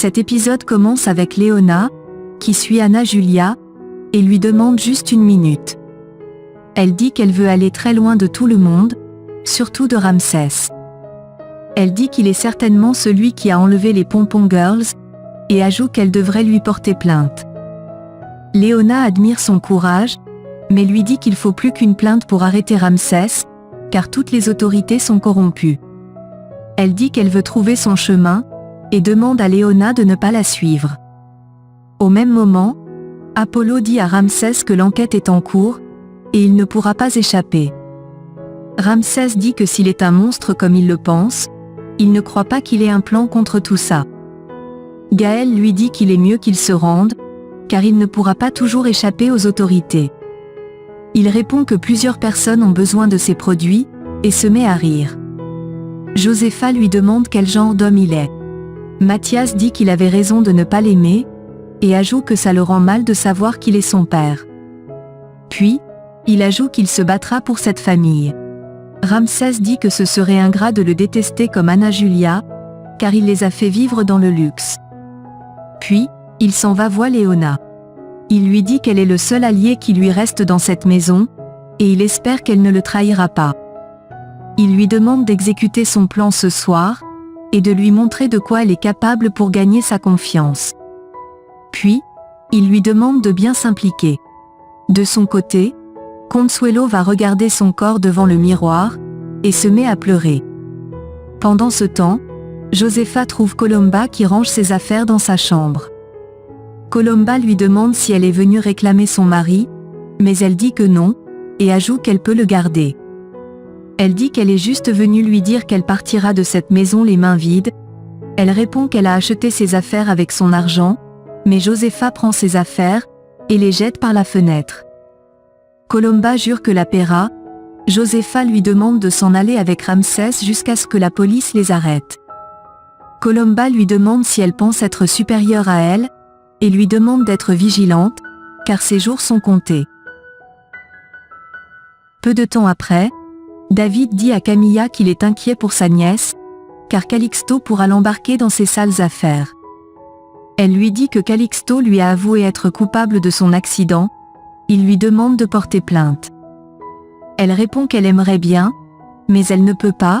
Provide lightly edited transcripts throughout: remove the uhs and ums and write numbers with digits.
Cet épisode commence avec Léona, qui suit Anna Julia, et lui demande juste une minute. Elle dit qu'elle veut aller très loin de tout le monde, surtout de Ramsès. Elle dit qu'il est certainement celui qui a enlevé les Pompon Girls, et ajoute qu'elle devrait lui porter plainte. Léona admire son courage, mais lui dit qu'il faut plus qu'une plainte pour arrêter Ramsès, car toutes les autorités sont corrompues. Elle dit qu'elle veut trouver son chemin, et demande à Léona de ne pas la suivre. Au même moment, Apollo dit à Ramsès que l'enquête est en cours, et il ne pourra pas échapper. Ramsès dit que s'il est un monstre comme il le pense, il ne croit pas qu'il ait un plan contre tout ça. Gaël lui dit qu'il est mieux qu'il se rende, car il ne pourra pas toujours échapper aux autorités. Il répond que plusieurs personnes ont besoin de ses produits, et se met à rire. Josépha lui demande quel genre d'homme il est. Mathias dit qu'il avait raison de ne pas l'aimer, et ajoute que ça le rend mal de savoir qu'il est son père. Puis, il ajoute qu'il se battra pour cette famille. Ramsès dit que ce serait ingrat de le détester comme Anna Julia, car il les a fait vivre dans le luxe. Puis, il s'en va voir Léona. Il lui dit qu'elle est le seul allié qui lui reste dans cette maison, et il espère qu'elle ne le trahira pas. Il lui demande d'exécuter son plan ce soir, et de lui montrer de quoi elle est capable pour gagner sa confiance. Puis, il lui demande de bien s'impliquer. De son côté, Consuelo va regarder son corps devant le miroir, et se met à pleurer. Pendant ce temps, Josépha trouve Colomba qui range ses affaires dans sa chambre. Colomba lui demande si elle est venue réclamer son mari, mais elle dit que non, et ajoute qu'elle peut le garder. Elle dit qu'elle est juste venue lui dire qu'elle partira de cette maison les mains vides. Elle répond qu'elle a acheté ses affaires avec son argent, mais Josépha prend ses affaires, et les jette par la fenêtre. Colomba jure que la paiera. Josépha lui demande de s'en aller avec Ramsès jusqu'à ce que la police les arrête. Colomba lui demande si elle pense être supérieure à elle, et lui demande d'être vigilante, car ses jours sont comptés. Peu de temps après, David dit à Camilla qu'il est inquiet pour sa nièce, car Calixto pourra l'embarquer dans ses sales affaires. Elle lui dit que Calixto lui a avoué être coupable de son accident. Il lui demande de porter plainte. Elle répond qu'elle aimerait bien, mais elle ne peut pas,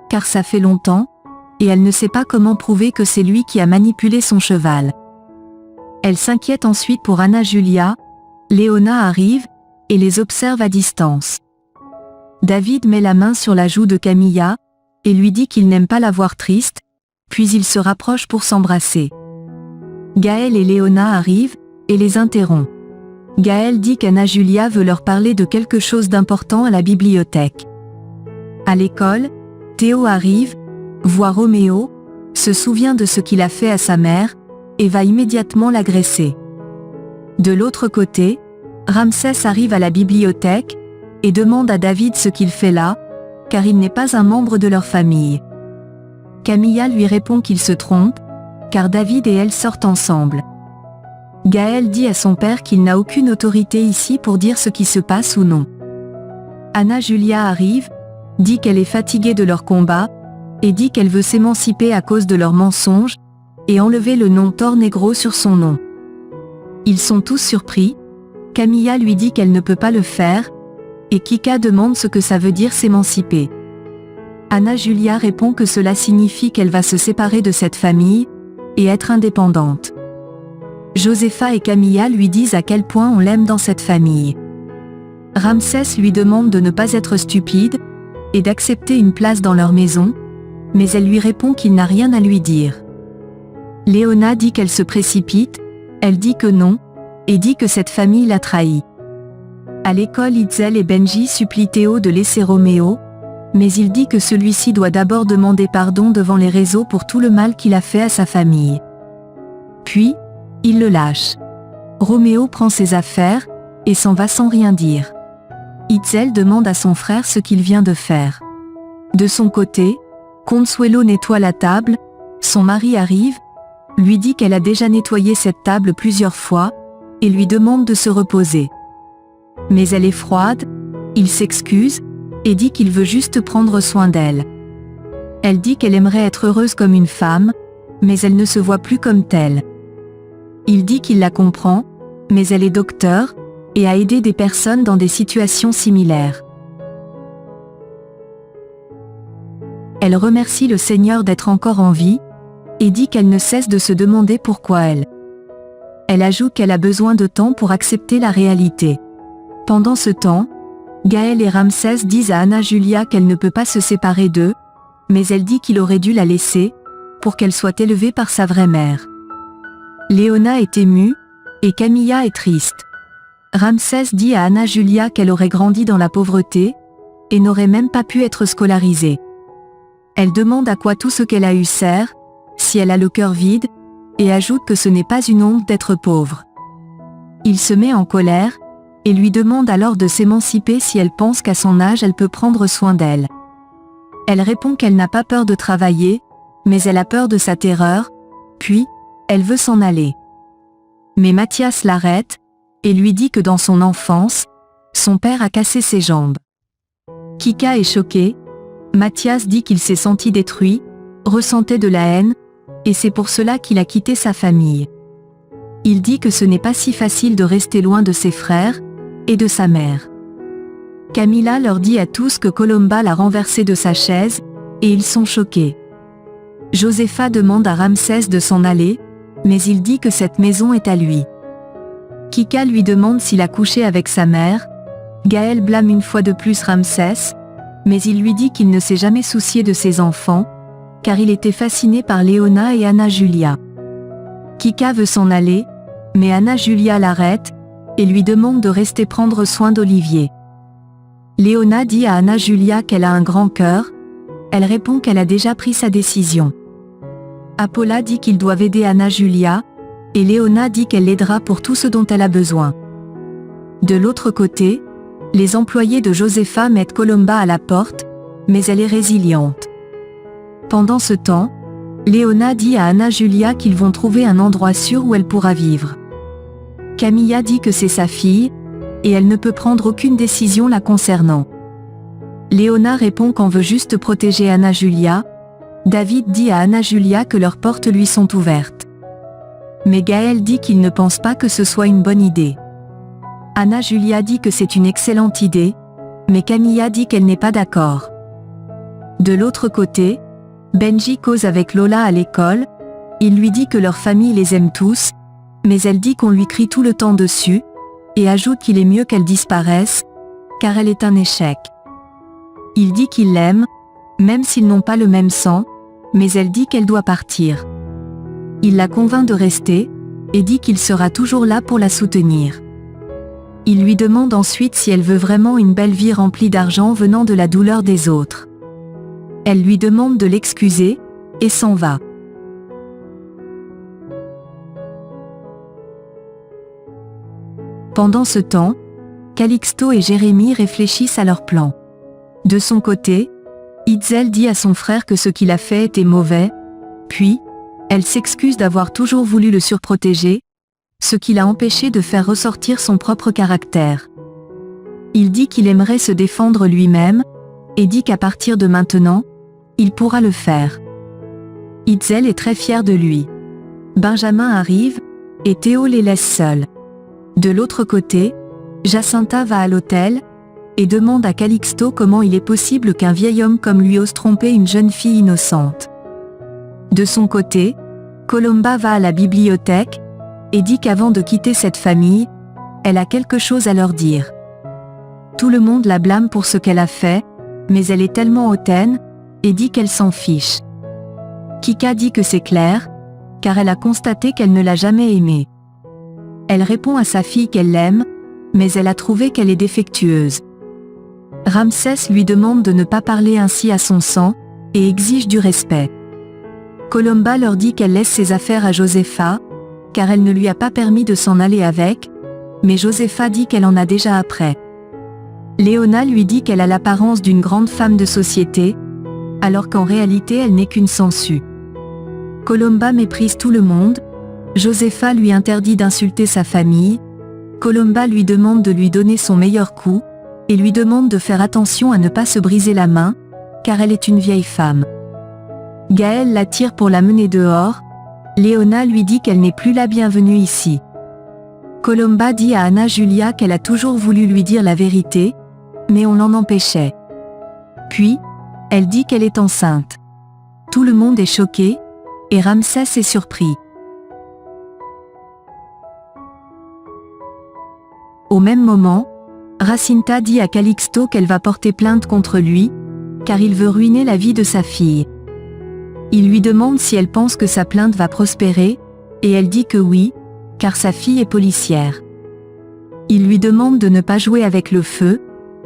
car ça fait longtemps, et elle ne sait pas comment prouver que c'est lui qui a manipulé son cheval. Elle s'inquiète ensuite pour Anna Julia. Léona arrive, et les observe à distance. David met la main sur la joue de Camilla, et lui dit qu'il n'aime pas la voir triste, puis ils se rapprochent pour s'embrasser. Gaël et Léona arrivent, et les interrompt. Gaël dit qu'Anna Julia veut leur parler de quelque chose d'important à la bibliothèque. À l'école, Théo arrive, voit Roméo, se souvient de ce qu'il a fait à sa mère, et va immédiatement l'agresser. De l'autre côté, Ramsès arrive à la bibliothèque, et demande à David ce qu'il fait là, car il n'est pas un membre de leur famille. Camilla lui répond qu'il se trompe, car David et elle sortent ensemble. Gaël dit à son père qu'il n'a aucune autorité ici pour dire ce qui se passe ou non. Anna Julia arrive, dit qu'elle est fatiguée de leur combat, et dit qu'elle veut s'émanciper à cause de leurs mensonges, et enlever le nom Tornegro sur son nom. Ils sont tous surpris. Camilla lui dit qu'elle ne peut pas le faire, et Kika demande ce que ça veut dire s'émanciper. Anna Julia répond que cela signifie qu'elle va se séparer de cette famille, et être indépendante. Josépha et Camilla lui disent à quel point on l'aime dans cette famille. Ramsès lui demande de ne pas être stupide, et d'accepter une place dans leur maison, mais elle lui répond qu'il n'a rien à lui dire. Léona dit qu'elle se précipite, elle dit que non, et dit que cette famille l'a trahi. À l'école, Itzel et Benji supplient Théo de laisser Roméo, mais il dit que celui-ci doit d'abord demander pardon devant les réseaux pour tout le mal qu'il a fait à sa famille. Puis, il le lâche. Roméo prend ses affaires, et s'en va sans rien dire. Itzel demande à son frère ce qu'il vient de faire. De son côté, Consuelo nettoie la table, son mari arrive, lui dit qu'elle a déjà nettoyé cette table plusieurs fois, et lui demande de se reposer. Mais elle est froide, il s'excuse, et dit qu'il veut juste prendre soin d'elle. Elle dit qu'elle aimerait être heureuse comme une femme, mais elle ne se voit plus comme telle. Il dit qu'il la comprend, mais elle est docteur, et a aidé des personnes dans des situations similaires. Elle remercie le Seigneur d'être encore en vie, et dit qu'elle ne cesse de se demander pourquoi elle. Elle ajoute qu'elle a besoin de temps pour accepter la réalité. Pendant ce temps, Gaël et Ramsès disent à Anna Julia qu'elle ne peut pas se séparer d'eux, mais elle dit qu'il aurait dû la laisser, pour qu'elle soit élevée par sa vraie mère. Léona est émue, et Camilla est triste. Ramsès dit à Anna Julia qu'elle aurait grandi dans la pauvreté, et n'aurait même pas pu être scolarisée. Elle demande à quoi tout ce qu'elle a eu sert, si elle a le cœur vide, et ajoute que ce n'est pas une honte d'être pauvre. Il se met en colère, et lui demande alors de s'émanciper si elle pense qu'à son âge elle peut prendre soin d'elle. Elle répond qu'elle n'a pas peur de travailler, mais elle a peur de sa terreur, puis, elle veut s'en aller. Mais Mathias l'arrête, et lui dit que dans son enfance, son père a cassé ses jambes. Kika est choquée. Mathias dit qu'il s'est senti détruit, ressentait de la haine, et c'est pour cela qu'il a quitté sa famille. Il dit que ce n'est pas si facile de rester loin de ses frères, et de sa mère. Camilla leur dit à tous que Colomba l'a renversé de sa chaise, et ils sont choqués. Josepha demande à Ramsès de s'en aller, mais il dit que cette maison est à lui. Kika lui demande s'il a couché avec sa mère. Gaël blâme une fois de plus Ramsès, mais il lui dit qu'il ne s'est jamais soucié de ses enfants, car il était fasciné par Léona et Anna Julia. Kika veut s'en aller, mais Anna Julia l'arrête, et lui demande de rester prendre soin d'Olivier. Léona dit à Anna Julia qu'elle a un grand cœur, elle répond qu'elle a déjà pris sa décision. Apollo dit qu'ils doivent aider Anna Julia, et Léona dit qu'elle l'aidera pour tout ce dont elle a besoin. De l'autre côté, les employés de Josepha mettent Colomba à la porte, mais elle est résiliente. Pendant ce temps, Léona dit à Anna Julia qu'ils vont trouver un endroit sûr où elle pourra vivre. Camilla dit que c'est sa fille, et elle ne peut prendre aucune décision la concernant. Léona répond qu'on veut juste protéger Anna Julia. David dit à Anna Julia que leurs portes lui sont ouvertes. Mais Gaël dit qu'il ne pense pas que ce soit une bonne idée. Anna Julia dit que c'est une excellente idée, mais Camilla dit qu'elle n'est pas d'accord. De l'autre côté, Benji cause avec Lola à l'école. Il lui dit que leur famille les aime tous, mais elle dit qu'on lui crie tout le temps dessus, et ajoute qu'il est mieux qu'elle disparaisse, car elle est un échec. Il dit qu'il l'aime, même s'ils n'ont pas le même sang, mais elle dit qu'elle doit partir. Il la convainc de rester, et dit qu'il sera toujours là pour la soutenir. Il lui demande ensuite si elle veut vraiment une belle vie remplie d'argent venant de la douleur des autres. Elle lui demande de l'excuser, et s'en va. Pendant ce temps, Calixto et Jérémie réfléchissent à leur plan. De son côté, Itzel dit à son frère que ce qu'il a fait était mauvais, puis, elle s'excuse d'avoir toujours voulu le surprotéger, ce qui l'a empêché de faire ressortir son propre caractère. Il dit qu'il aimerait se défendre lui-même, et dit qu'à partir de maintenant, il pourra le faire. Itzel est très fière de lui. Benjamin arrive, et Théo les laisse seuls. De l'autre côté, Jacinta va à l'hôtel, et demande à Calixto comment il est possible qu'un vieil homme comme lui ose tromper une jeune fille innocente. De son côté, Colomba va à la bibliothèque, et dit qu'avant de quitter cette famille, elle a quelque chose à leur dire. Tout le monde la blâme pour ce qu'elle a fait, mais elle est tellement hautaine, et dit qu'elle s'en fiche. Kika dit que c'est clair, car elle a constaté qu'elle ne l'a jamais aimé. Elle répond à sa fille qu'elle l'aime, mais elle a trouvé qu'elle est défectueuse. Ramsès lui demande de ne pas parler ainsi à son sang, et exige du respect. Colomba leur dit qu'elle laisse ses affaires à Josepha, car elle ne lui a pas permis de s'en aller avec, mais Josepha dit qu'elle en a déjà après. Léona lui dit qu'elle a l'apparence d'une grande femme de société, alors qu'en réalité elle n'est qu'une sangsue. Colomba méprise tout le monde. Josepha lui interdit d'insulter sa famille. Colomba lui demande de lui donner son meilleur coup, et lui demande de faire attention à ne pas se briser la main, car elle est une vieille femme. Gaël l'attire pour la mener dehors, Léona lui dit qu'elle n'est plus la bienvenue ici. Colomba dit à Anna Julia qu'elle a toujours voulu lui dire la vérité, mais on l'en empêchait. Puis, elle dit qu'elle est enceinte. Tout le monde est choqué, et Ramsès est surpris. Au même moment, Jacinta dit à Calixto qu'elle va porter plainte contre lui, car il veut ruiner la vie de sa fille. Il lui demande si elle pense que sa plainte va prospérer, et elle dit que oui, car sa fille est policière. Il lui demande de ne pas jouer avec le feu,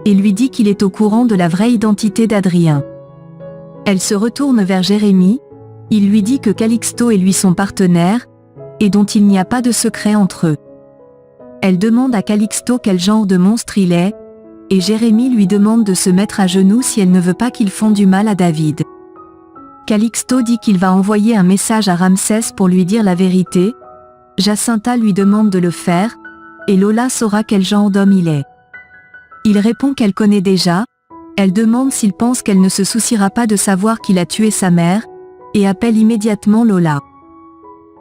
et lui dit qu'il est au courant de la vraie identité d'Adrien. Elle se retourne vers Jérémie, il lui dit que Calixto et lui sont partenaires, et dont il n'y a pas de secret entre eux. Elle demande à Calixto quel genre de monstre il est, et Jérémie lui demande de se mettre à genoux si elle ne veut pas qu'il fasse du mal à David. Calixto dit qu'il va envoyer un message à Ramsès pour lui dire la vérité. Jacinta lui demande de le faire, et Lola saura quel genre d'homme il est. Il répond qu'elle connaît déjà, elle demande s'il pense qu'elle ne se souciera pas de savoir qu'il a tué sa mère, et appelle immédiatement Lola.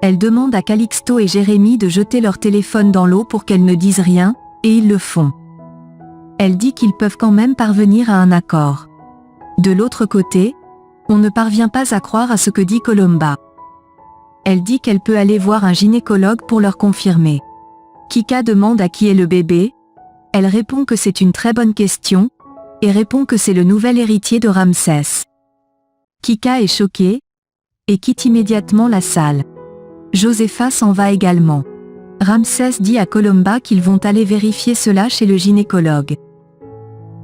Elle demande à Calixto et Jérémie de jeter leur téléphone dans l'eau pour qu'elles ne disent rien, et ils le font. Elle dit qu'ils peuvent quand même parvenir à un accord. De l'autre côté, on ne parvient pas à croire à ce que dit Colomba. Elle dit qu'elle peut aller voir un gynécologue pour leur confirmer. Kika demande à qui est le bébé. Elle répond que c'est une très bonne question, et répond que c'est le nouvel héritier de Ramsès. Kika est choquée, et quitte immédiatement la salle. Josepha s'en va également. Ramsès dit à Colomba qu'ils vont aller vérifier cela chez le gynécologue.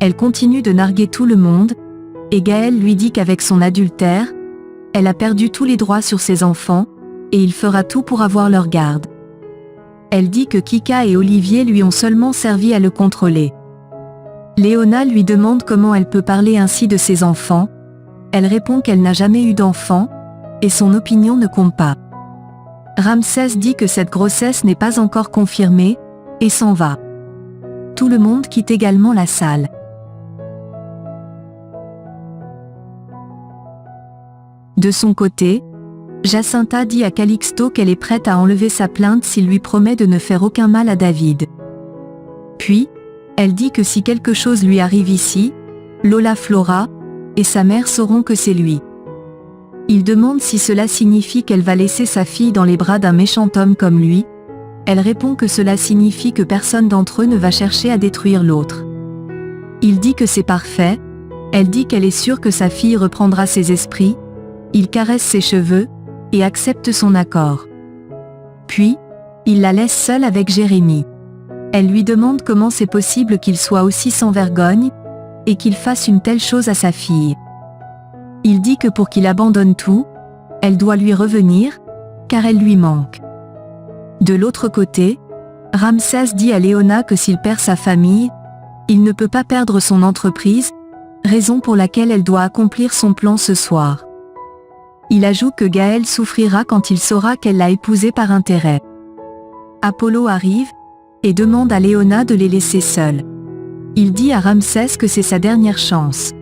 Elle continue de narguer tout le monde, et Gaël lui dit qu'avec son adultère, elle a perdu tous les droits sur ses enfants, et il fera tout pour avoir leur garde. Elle dit que Kika et Olivier lui ont seulement servi à le contrôler. Léona lui demande comment elle peut parler ainsi de ses enfants. Elle répond qu'elle n'a jamais eu d'enfant, et son opinion ne compte pas. Ramsès dit que cette grossesse n'est pas encore confirmée, et s'en va. Tout le monde quitte également la salle. De son côté, Jacinta dit à Calixto qu'elle est prête à enlever sa plainte s'il lui promet de ne faire aucun mal à David. Puis, elle dit que si quelque chose lui arrive ici, Lola Flora et sa mère sauront que c'est lui. Il demande si cela signifie qu'elle va laisser sa fille dans les bras d'un méchant homme comme lui. Elle répond que cela signifie que personne d'entre eux ne va chercher à détruire l'autre. Il dit que c'est parfait. Elle dit qu'elle est sûre que sa fille reprendra ses esprits. Il caresse ses cheveux, et accepte son accord. Puis, il la laisse seule avec Jérémie. Elle lui demande comment c'est possible qu'il soit aussi sans vergogne, et qu'il fasse une telle chose à sa fille. Il dit que pour qu'il abandonne tout, elle doit lui revenir, car elle lui manque. De l'autre côté, Ramsès dit à Léona que s'il perd sa famille, il ne peut pas perdre son entreprise, raison pour laquelle elle doit accomplir son plan ce soir. Il ajoute que Gaël souffrira quand il saura qu'elle l'a épousé par intérêt. Apollo arrive, et demande à Léona de les laisser seuls. Il dit à Ramsès que c'est sa dernière chance.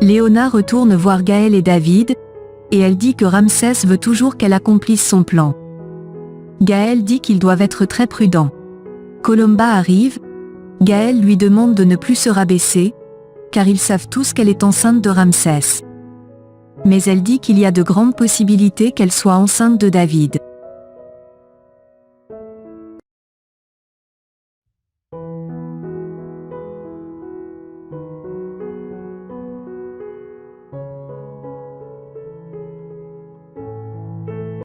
Léona retourne voir Gaël et David, et elle dit que Ramsès veut toujours qu'elle accomplisse son plan. Gaël dit qu'ils doivent être très prudents. Colomba arrive, Gaël lui demande de ne plus se rabaisser, car ils savent tous qu'elle est enceinte de Ramsès. Mais elle dit qu'il y a de grandes possibilités qu'elle soit enceinte de David.